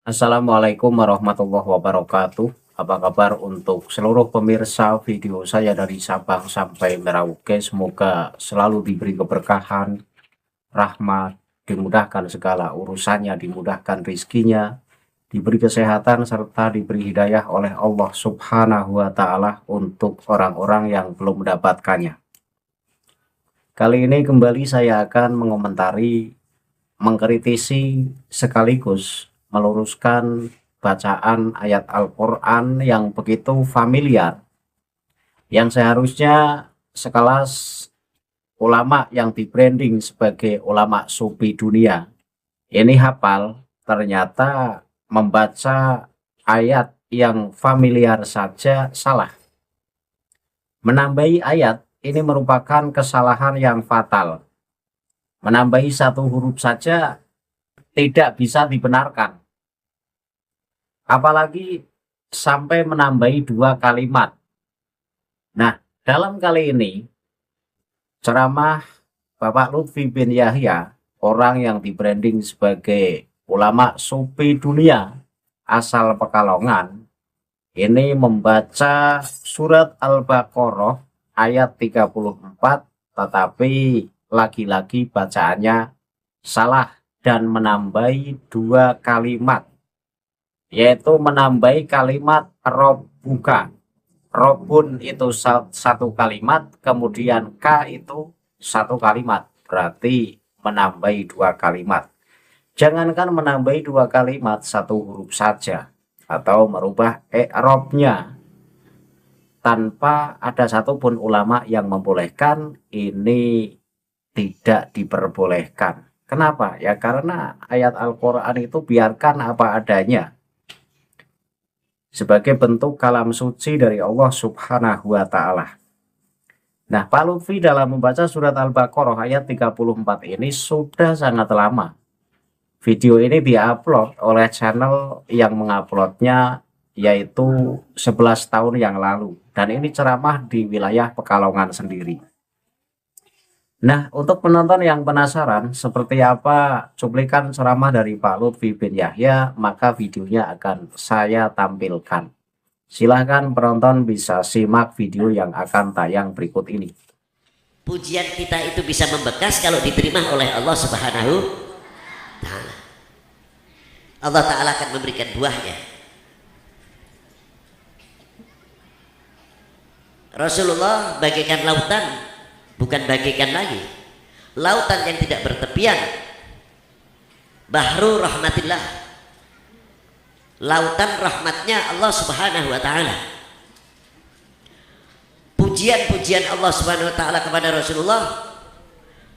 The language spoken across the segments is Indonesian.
Assalamualaikum warahmatullahi wabarakatuh. Apa kabar untuk seluruh pemirsa video saya dari Sabang sampai Merauke? Semoga selalu diberi keberkahan, rahmat, dimudahkan segala urusannya, dimudahkan rizkinya, diberi kesehatan, serta diberi hidayah oleh Allah Subhanahu wa Ta'ala untuk orang-orang yang belum mendapatkannya. Kali ini kembali saya akan mengomentari, mengkritisi sekaligus meluruskan bacaan ayat Al-Quran yang begitu familiar, yang seharusnya sekelas ulama yang di-branding sebagai ulama sufi dunia ini hafal, ternyata membaca ayat yang familiar saja salah. Menambahi ayat ini merupakan kesalahan yang fatal. Menambahi satu huruf saja tidak bisa dibenarkan, apalagi sampai menambahi dua kalimat. Nah, dalam kali ini ceramah Bapak Lutfi bin Yahya, orang yang di-branding sebagai ulama sufi dunia asal Pekalongan, ini membaca surat Al-Baqarah ayat 34, tetapi lagi-lagi bacaannya salah dan menambahi dua kalimat, yaitu menambahi kalimat Robbuka. Robun itu satu kalimat, kemudian K itu satu kalimat, berarti menambahi dua kalimat. Jangankan menambahi dua kalimat, satu huruf saja, atau merubah i'rabnya, tanpa ada satupun ulama yang membolehkan, ini tidak diperbolehkan. Kenapa? Ya karena ayat Al-Quran itu biarkan apa adanya, sebagai bentuk kalam suci dari Allah Subhanahu wa Ta'ala. Nah, Pak Lutfi dalam membaca surat Al-Baqarah ayat 34 ini sudah sangat lama. Video ini diupload oleh channel yang menguploadnya, yaitu 11 tahun yang lalu. Dan ini ceramah di wilayah Pekalongan sendiri. Nah, untuk penonton yang penasaran seperti apa cuplikan ceramah dari Pak Lutfi bin Yahya, maka videonya akan saya tampilkan. Silahkan penonton bisa simak video yang akan tayang berikut ini. Pujian kita itu bisa membekas kalau diterima oleh Allah Subhanahu Ta'ala. Allah Ta'ala akan memberikan buahnya. Rasulullah bagaikan lautan, bukan bagaikan lagi lautan yang tidak bertepian, bahru rahmatillah, lautan rahmatnya Allah Subhanahu wa Ta'ala. Pujian-pujian Allah Subhanahu wa Ta'ala kepada Rasulullah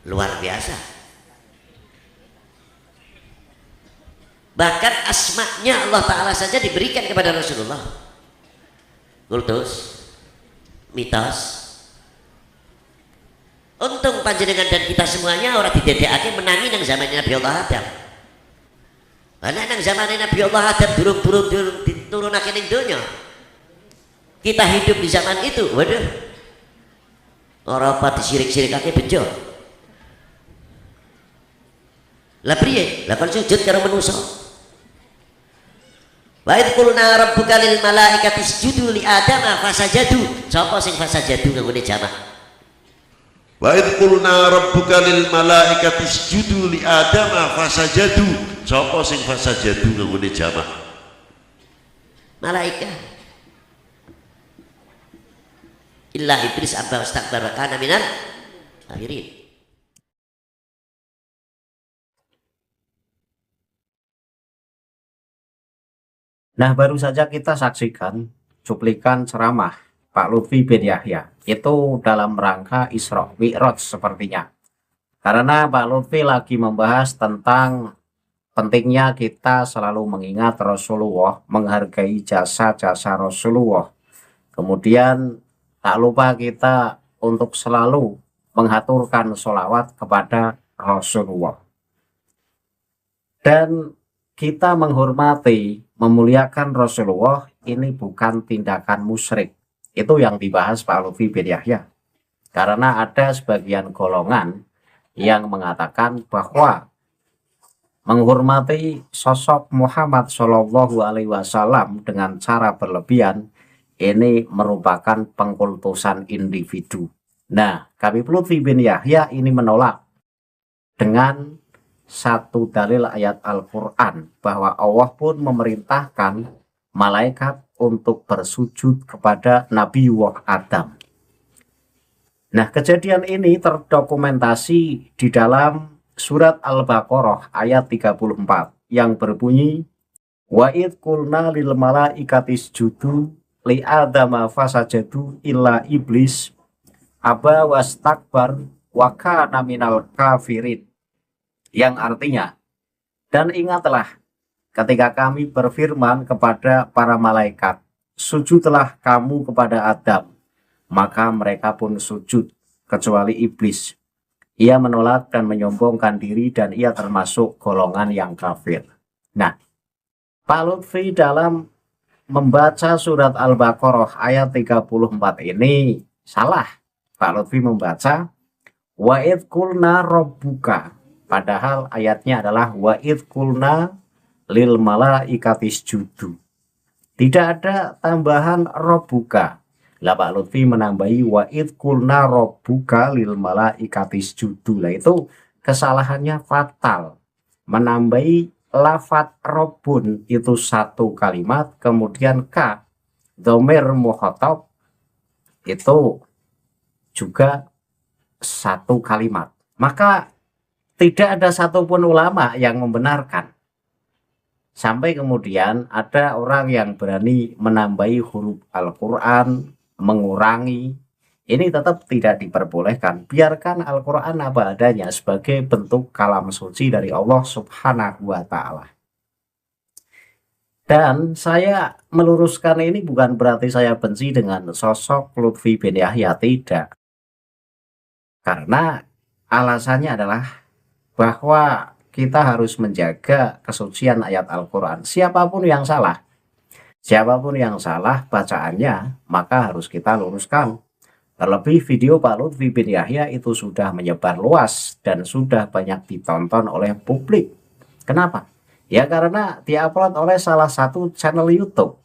luar biasa. Bahkan asma'nya Allah Ta'ala saja diberikan kepada Rasulullah. Kultus, mitos. Untung panjenengan dan kita semuanya orang didedekake menangi nang zamannya Nabi Allah Adam. Karena nang zamannya Nabi Allah Adam durung diturunake ning donya. Kita hidup di zaman itu, waduh. Ora apa disirik-sirikake bejo. Lah priye? Lah kon sujud karo manusa. Wa idh qulna rabbuka lil malaikati isjudu li adama fasajadu. Sapa sing fasajadu nggone jamak? Wa idh qulna rabbuka lil malaikati isjudu li adama fasajadu. Sapa sing fasajadu nggone jamak? Malaikat. Illa iblis aba wastakbara kana minal kafirin. Nah, baru saja kita saksikan cuplikan ceramah Pak Lutfi bin Yahya, itu dalam rangka Isra Mi'raj sepertinya. Karena Pak Lutfi lagi membahas tentang pentingnya kita selalu mengingat Rasulullah, menghargai jasa-jasa Rasulullah. Kemudian tak lupa kita untuk selalu menghaturkan sholawat kepada Rasulullah. Dan kita menghormati, memuliakan Rasulullah ini bukan tindakan musyrik. Itu yang dibahas Pak Lutfi bin Yahya. Karena ada sebagian golongan yang mengatakan bahwa menghormati sosok Muhammad Shallallahu Alaihi Wasallam dengan cara berlebihan ini merupakan pengkultusan individu. Nah, Habib Lutfi bin Yahya ini menolak dengan satu dalil ayat Al-Quran bahwa Allah pun memerintahkan malaikat untuk bersujud kepada Nabi Adam. Nah, kejadian ini terdokumentasi di dalam surat Al-Baqarah ayat 34 yang berbunyi wa id qulna lil malaikati isjudu li adama fasajadu illa iblis aba wastakbar wa kana minal kafirin, yang artinya, dan ingatlah ketika kami berfirman kepada para malaikat, sujudlah kamu kepada Adam, maka mereka pun sujud kecuali iblis. Ia menolak dan menyombongkan diri dan ia termasuk golongan yang kafir. Nah, Pak Lutfi dalam membaca surat Al-Baqarah ayat 34 ini salah. Pak Lutfi membaca wa id qulna rabbuka, padahal ayatnya adalah wa id qulna lil malaikati isjudu. Tidak ada tambahan rabbuka. Lah Pak Lutfi menambahi wa id qulna rabbuka lil malaikati isjudu. Lah itu kesalahannya fatal. Menambahi lafat robun itu satu kalimat, kemudian ka dhamir mukhatab itu juga satu kalimat. Maka tidak ada satupun ulama yang membenarkan. Sampai kemudian ada orang yang berani menambahi huruf Al-Quran, mengurangi. Ini tetap tidak diperbolehkan. Biarkan Al-Quran apa adanya sebagai bentuk kalam suci dari Allah Subhanahu wa Ta'ala. Dan saya meluruskan ini bukan berarti saya benci dengan sosok Lutfi bin Yahya, tidak. Karena alasannya adalah bahwa kita harus menjaga kesucian ayat Al-Quran. Siapapun yang salah bacaannya, maka harus kita luruskan. Terlebih video Pak Lutfi bin Yahya itu sudah menyebar luas dan sudah banyak ditonton oleh publik. Kenapa? Ya karena diupload oleh salah satu channel YouTube.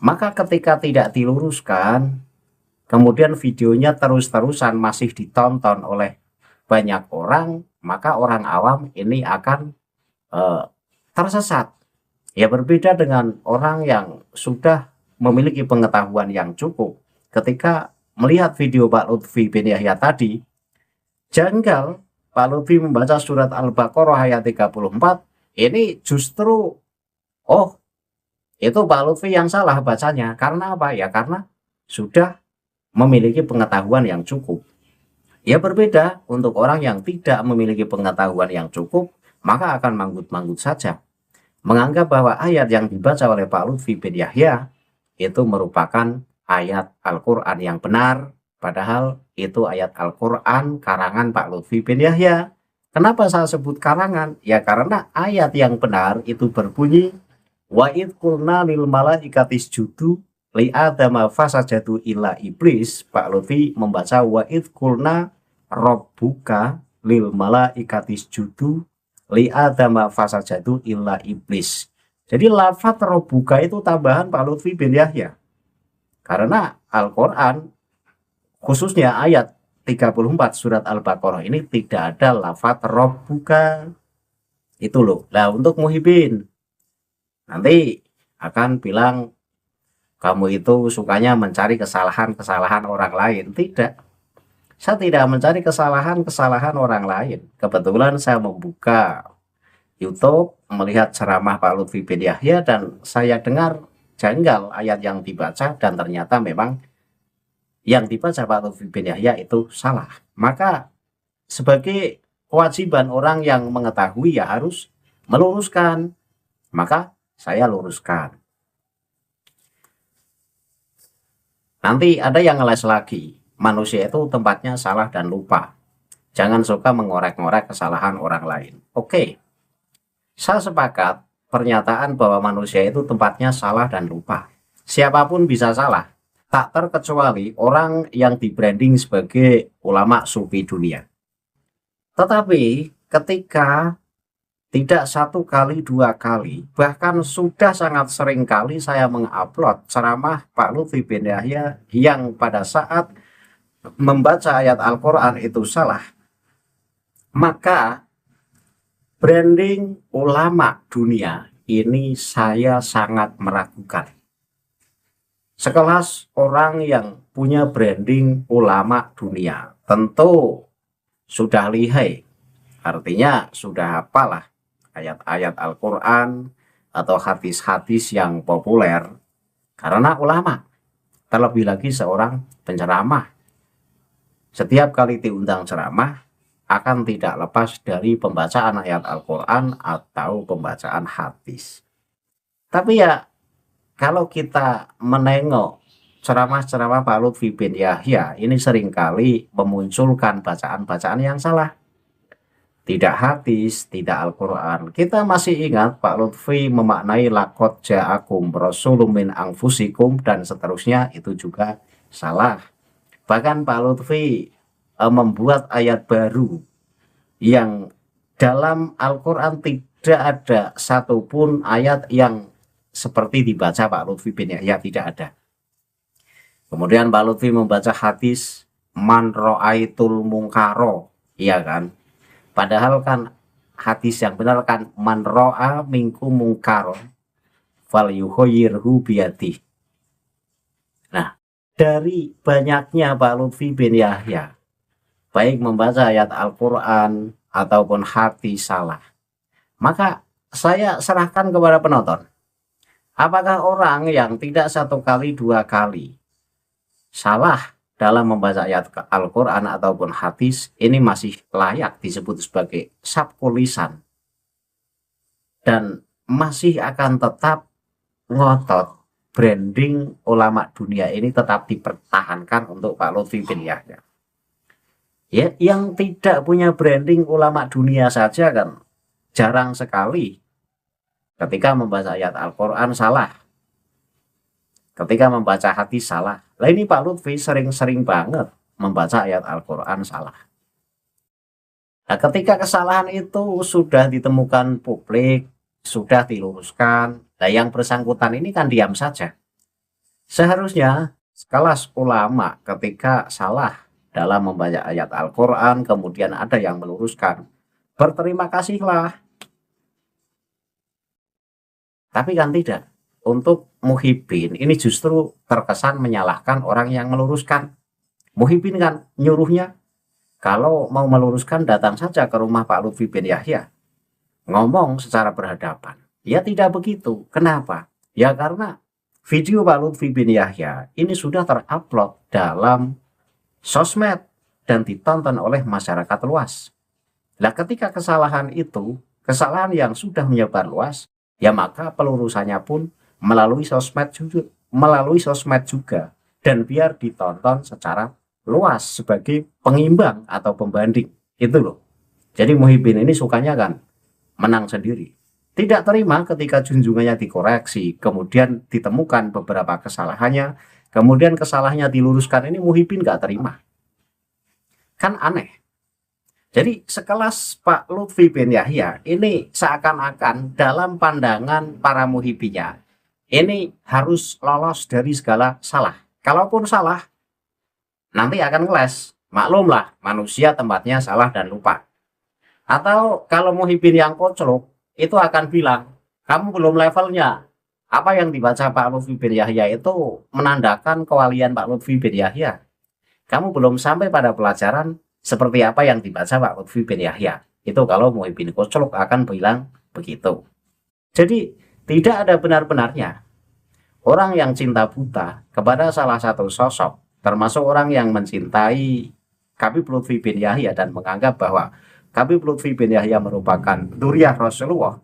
Maka ketika tidak diluruskan, kemudian videonya terus-terusan masih ditonton oleh banyak orang, maka orang awam ini akan tersesat. Ya berbeda dengan orang yang sudah memiliki pengetahuan yang cukup. Ketika melihat video Pak Lutfi bin Yahya tadi, janggal Pak Lutfi membaca surat Al-Baqarah ayat 34, ini justru, oh itu Pak Lutfi yang salah bacanya. Karena apa? Ya karena sudah memiliki pengetahuan yang cukup. Ya berbeda untuk orang yang tidak memiliki pengetahuan yang cukup, maka akan manggut-manggut saja. Menganggap bahwa ayat yang dibaca oleh Pak Lutfi bin Yahya itu merupakan ayat Al-Quran yang benar, padahal itu ayat Al-Quran karangan Pak Lutfi bin Yahya. Kenapa saya sebut karangan? Ya karena ayat yang benar itu berbunyi wa id qulna lil malaikati isjudu li adama fasajadu illa iblis. Pak Lutfi membaca wa id qulna rabbuka lil malaikati isjudu li adama fasajadu illa iblis. Jadi lafaz rabbuka itu tambahan Pak Lutfi bin Yahya. Karena Al-Quran khususnya ayat 34 surat Al-Baqarah ini tidak ada lafaz rabbuka. Itu loh. Nah untuk muhibin nanti akan bilang kamu itu sukanya mencari kesalahan-kesalahan orang lain. Tidak. Saya tidak mencari kesalahan-kesalahan orang lain. Kebetulan saya membuka YouTube, melihat ceramah Pak Lutfi bin Yahya dan saya dengar janggal ayat yang dibaca dan ternyata memang yang dibaca Pak Lutfi bin Yahya itu salah. Maka sebagai kewajiban orang yang mengetahui ya harus meluruskan. Maka saya luruskan. Nanti ada yang ngeles lagi. Manusia itu tempatnya salah dan lupa. Jangan suka mengorek-ngorek kesalahan orang lain. Oke. Saya sepakat pernyataan bahwa manusia itu tempatnya salah dan lupa. Siapapun bisa salah. Tak terkecuali orang yang di-branding sebagai ulama sufi dunia. Tetapi ketika tidak satu kali, dua kali, bahkan sudah sangat sering kali saya mengupload ceramah Pak Lutfi bin Yahya yang pada saat membaca ayat Al-Quran itu salah, maka branding ulama dunia ini saya sangat meragukan. Sekelas orang yang punya branding ulama dunia tentu sudah lihai, artinya sudah apalah ayat-ayat Al-Quran atau hadis-hadis yang populer, karena ulama, terlebih lagi seorang penceramah. Setiap kali diundang ceramah akan tidak lepas dari pembacaan ayat Al-Quran atau pembacaan hadis. Tapi ya, kalau kita menengok ceramah-ceramah Pak Lutfi bin Yahya, ini seringkali memunculkan bacaan-bacaan yang salah. Tidak hadis, tidak Al-Quran. Kita masih ingat Pak Lutfi memaknai laqad ja'akum rasulun min anfusikum dan seterusnya, itu juga salah. Bahkan Pak Lutfi membuat ayat baru yang dalam Al-Quran tidak ada satupun ayat yang seperti dibaca Pak Lutfi bin Yahya, tidak ada. Kemudian Pak Lutfi membaca hadis man ra'aitul mungkaro, iya kan? Padahal kan hadis yang benar kan man ra'a minkum mungkaro fal yughayyirhu biyadihi. Nah, dari banyaknya Pak Lutfi bin Yahya baik membaca ayat Al-Quran ataupun hadis salah, maka saya serahkan kepada penonton. Apakah orang yang tidak satu kali, dua kali salah dalam membaca ayat Al-Quran ataupun hadis ini masih layak disebut sebagai sabqul lisan dan masih akan tetap ngotot branding ulama dunia ini tetap dipertahankan untuk Pak Lutfi bin Yahya? Ya, yang tidak punya branding ulama dunia saja kan jarang sekali ketika membaca ayat Al-Quran salah, ketika membaca hadis salah. Lah ini Pak Lutfi sering-sering banget membaca ayat Al-Quran salah. Nah, ketika kesalahan itu sudah ditemukan publik, sudah diluruskan, nah yang bersangkutan ini kan diam saja. Seharusnya sekelas ulama ketika salah dalam membaca ayat Al-Quran, kemudian ada yang meluruskan, berterima kasihlah. Tapi kan tidak. Untuk Muhyiddin ini justru terkesan menyalahkan orang yang meluruskan. Muhyiddin kan nyuruhnya, kalau mau meluruskan datang saja ke rumah Pak Lutfi bin Yahya, ngomong secara berhadapan. Ya tidak begitu. Kenapa? Ya karena video Pak Lutfi bin Yahya ini sudah terupload dalam sosmed dan ditonton oleh masyarakat luas. Nah, ketika kesalahan itu, kesalahan yang sudah menyebar luas, ya maka pelurusannya pun melalui sosmed juga dan biar ditonton secara luas sebagai pengimbang atau pembanding. Itu loh. Jadi Muhyiddin ini sukanya kan menang sendiri. Tidak terima ketika junjungannya dikoreksi, kemudian ditemukan beberapa kesalahannya, kemudian kesalahannya diluruskan, ini Muhyiddin gak terima. Kan aneh. Jadi sekelas Pak Lutfi bin Yahya ini seakan-akan dalam pandangan para muhibbinya ini harus lolos dari segala salah. Kalaupun salah, nanti akan ngeles. Maklumlah, manusia tempatnya salah dan lupa. Atau kalau Muhyiddin yang koclok, itu akan bilang, kamu belum levelnya. Apa yang dibaca Pak Lutfi bin Yahya itu menandakan kewalian Pak Lutfi bin Yahya. Kamu belum sampai pada pelajaran seperti apa yang dibaca Pak Lutfi bin Yahya. Itu kalau Muhyiddin koclok akan bilang begitu. Jadi tidak ada benar-benarnya orang yang cinta buta kepada salah satu sosok, termasuk orang yang mencintai Habib Lutfi bin Yahya dan menganggap bahwa Habib Lutfi bin Yahya merupakan dzurriyyah Rasulullah.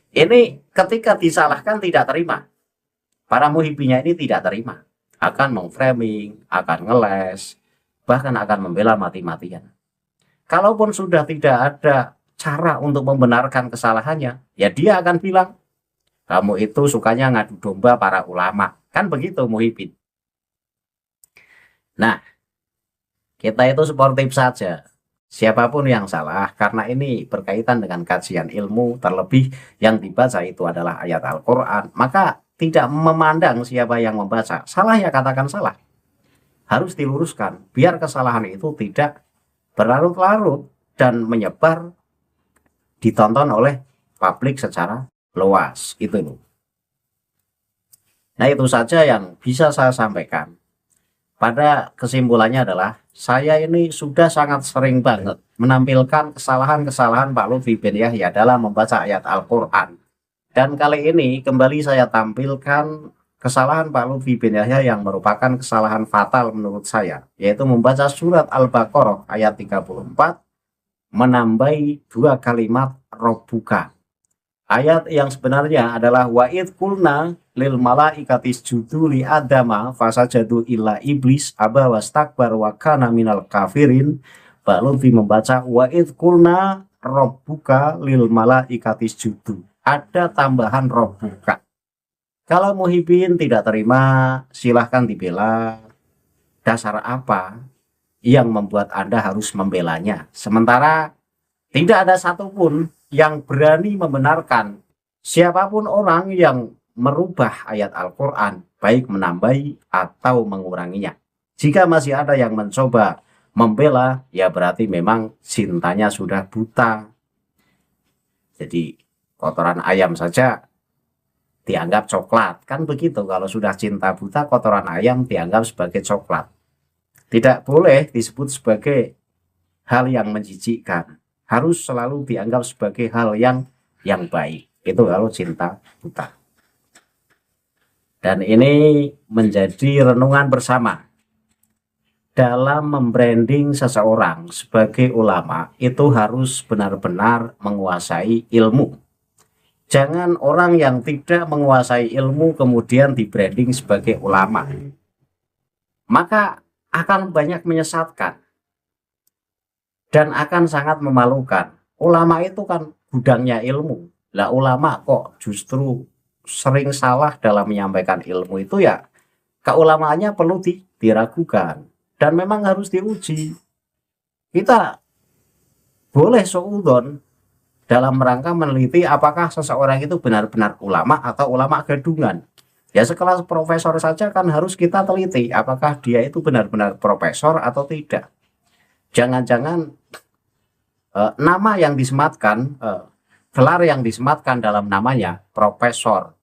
Ini ketika disalahkan tidak terima. Para muhibbinya ini tidak terima. Akan memframing, akan ngeles, bahkan akan membela mati-matian. Kalaupun sudah tidak ada cara untuk membenarkan kesalahannya, ya dia akan bilang, kamu itu sukanya ngadu domba para ulama. Kan begitu Muhyiddin. Nah, kita itu sportif saja. siapapun yang salah, karena ini berkaitan dengan kajian ilmu, terlebih yang dibaca itu adalah ayat Al-Quran, maka tidak memandang siapa yang membaca. Salah ya katakan salah. Harus diluruskan, biar kesalahan itu tidak berlarut-larut dan menyebar, ditonton oleh publik secara luas. Itu loh. Nah, itu saja yang bisa saya sampaikan. Pada kesimpulannya adalah, saya ini sudah sangat sering banget menampilkan kesalahan-kesalahan Pak Lutfi bin Yahya dalam membaca ayat Al-Quran. Dan kali ini kembali saya tampilkan kesalahan Pak Lutfi bin Yahya yang merupakan kesalahan fatal menurut saya, yaitu membaca surat Al-Baqarah ayat 34, menambahi 2 kalimat Robbuka. Ayat yang sebenarnya adalah wa'id kulna lil malaikati isjudu li adama fasajadu illa iblis aba wastakbar wa kana minal kafirin. Pak Lutfi membaca wa'id kulna robbuka lil malaikati isjudu. Ada tambahan robbuka. Kalau Muhyiddin tidak terima, silahkan dibela. Dasar apa yang membuat Anda harus membelanya? Sementara tidak ada satupun yang berani membenarkan siapapun orang yang merubah ayat Al-Quran, baik menambahi atau menguranginya. Jika masih ada yang mencoba membela, ya berarti memang cintanya sudah buta. Jadi kotoran ayam saja dianggap coklat, kan begitu. Kalau sudah cinta buta, kotoran ayam dianggap sebagai coklat. Tidak boleh disebut sebagai hal yang menjijikkan. Harus selalu dianggap sebagai hal yang baik. Itu kalau cinta buta. Dan ini menjadi renungan bersama. Dalam membranding seseorang sebagai ulama, itu harus benar-benar menguasai ilmu. Jangan orang yang tidak menguasai ilmu kemudian di-branding sebagai ulama. Maka akan banyak menyesatkan. Dan akan sangat memalukan. Ulama itu kan gudangnya ilmu. Lah ulama kok justru sering salah dalam menyampaikan ilmu itu, ya keulamaannya perlu diragukan. Dan memang harus diuji. Kita boleh suudzon dalam rangka meneliti apakah seseorang itu benar-benar ulama atau ulama gadungan. Ya sekelas profesor saja kan harus kita teliti apakah dia itu benar-benar profesor atau tidak. Jangan-jangan nama yang disematkan, gelar yang disematkan dalam namanya profesor,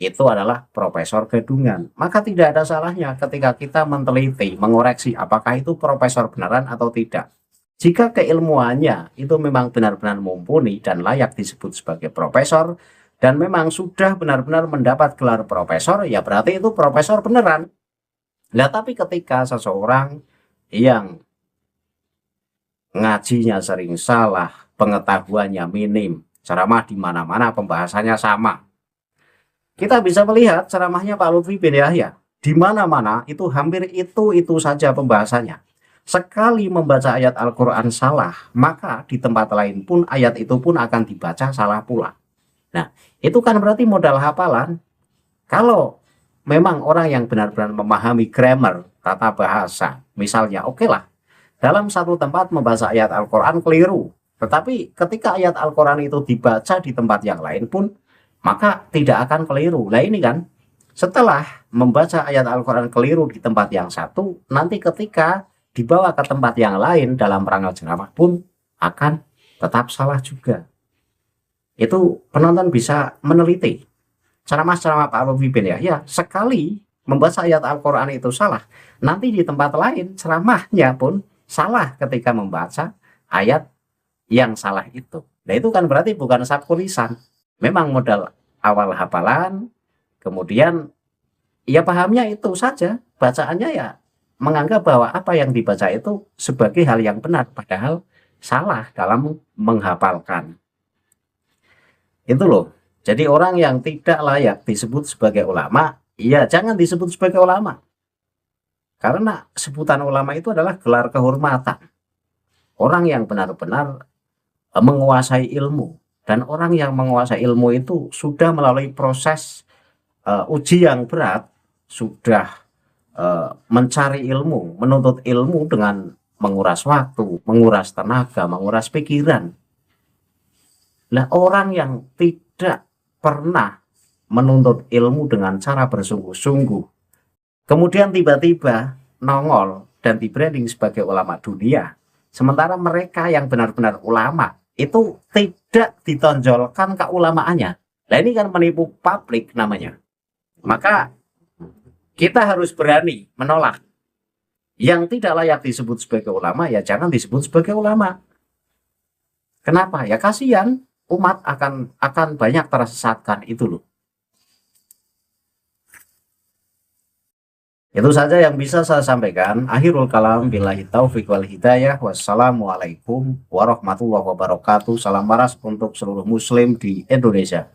itu adalah profesor gadungan. Maka tidak ada salahnya ketika kita meneliti, mengoreksi apakah itu profesor beneran atau tidak. Jika keilmuannya itu memang benar-benar mumpuni dan layak disebut sebagai profesor, dan memang sudah benar-benar mendapat gelar profesor, ya berarti itu profesor beneran. Nah, tapi ketika seseorang yang ngajinya sering salah, pengetahuannya minim, ceramah di mana-mana pembahasannya sama. Kita bisa melihat ceramahnya Pak Lutfi bin Yahya, di mana-mana itu hampir itu saja pembahasannya. Sekali membaca ayat Al-Quran salah, maka di tempat lain pun ayat itu pun akan dibaca salah pula. Nah, itu kan berarti modal hafalan. Kalau memang orang yang benar-benar memahami grammar, tata bahasa, misalnya, oke lah, dalam satu tempat membaca ayat Al-Quran keliru. Tetapi ketika ayat Al-Quran itu dibaca di tempat yang lain pun, maka tidak akan keliru. Nah ini kan, setelah membaca ayat Al-Quran keliru di tempat yang satu, nanti ketika dibawa ke tempat yang lain dalam rangka ceramah pun akan tetap salah juga. Itu penonton bisa meneliti. Ceramah-ceramah Pak Lutfi bin Yahya sekali membaca ayat Al-Quran itu salah, nanti di tempat lain ceramahnya pun salah ketika membaca ayat yang salah itu. Nah itu kan berarti bukan sabku lisan. Memang modal awal hafalan, kemudian ya pahamnya itu saja, bacaannya ya menganggap bahwa apa yang dibaca itu sebagai hal yang benar, padahal salah dalam menghafalkan. Itu loh. Jadi orang yang tidak layak disebut sebagai ulama, ya jangan disebut sebagai ulama. Karena sebutan ulama itu adalah gelar kehormatan. Orang yang benar-benar menguasai ilmu. Dan orang yang menguasai ilmu itu sudah melalui proses uji yang berat. Sudah mencari ilmu, menuntut ilmu dengan menguras waktu, menguras tenaga, menguras pikiran. Nah, orang yang tidak pernah menuntut ilmu dengan cara bersungguh-sungguh, kemudian tiba-tiba nongol dan di branding sebagai ulama dunia, sementara mereka yang benar-benar ulama itu tidak ditonjolkan keulamaannya. Nah, ini kan menipu publik namanya. Maka kita harus berani menolak. Yang tidak layak disebut sebagai ulama, ya jangan disebut sebagai ulama. Kenapa? Ya kasihan, umat akan banyak tersesatkan itu loh. Itu saja yang bisa saya sampaikan. Akhirul kalam, billahi taufiq wal hidayah. Wassalamualaikum warahmatullahi wabarakatuh. Salam waras untuk seluruh muslim di Indonesia.